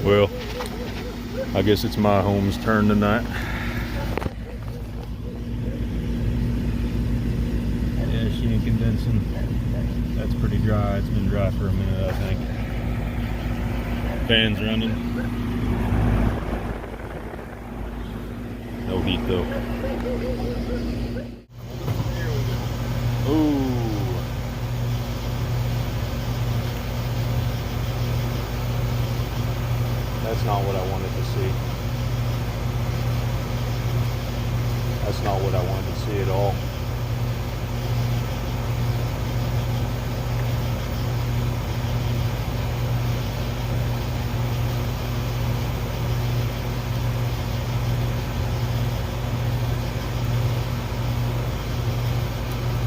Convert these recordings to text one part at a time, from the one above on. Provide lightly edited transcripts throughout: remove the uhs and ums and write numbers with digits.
Well, I guess it's my home's turn tonight. Yeah, she ain't condensing. That's pretty dry. It's been dry for a minute, I think. Fan's running. No heat though. Ooh. That's not what I wanted to see. That's not what I wanted to see at all.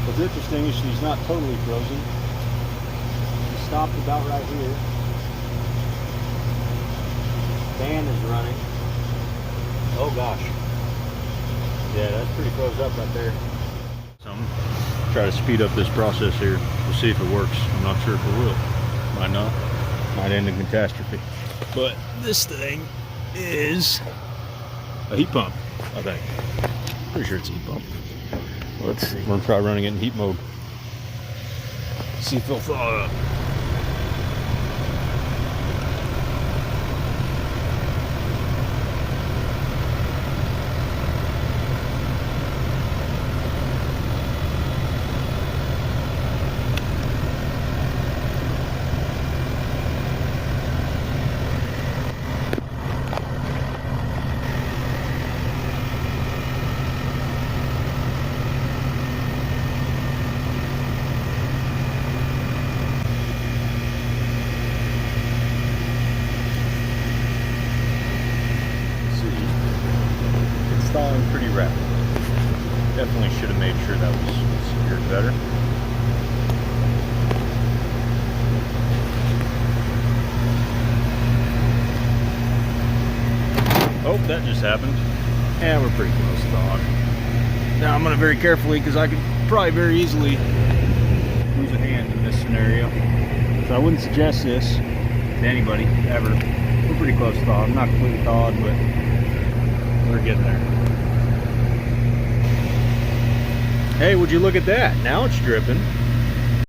What's interesting is she's not totally frozen. She stopped about right here. Fan is running. Oh gosh. Yeah, that's pretty froze up right there. Try to speed up this process here. We'll see if it works. I'm not sure if it will. Might not. Might end in catastrophe. But this thing is a heat pump, I think. Pretty sure it's a heat pump. Let's see. We're probably running it in heat mode. See if it'll thaw up. Thawing pretty rapidly. Definitely should have made sure that was secured better. Oh, that just happened. And we're pretty close thawed. Now I'm going to very carefully, because I could probably very easily lose a hand in this scenario. So I wouldn't suggest this to anybody, ever. We're pretty close thawed. Not completely thawed, but we're getting there. Hey, would you look at that? Now it's dripping.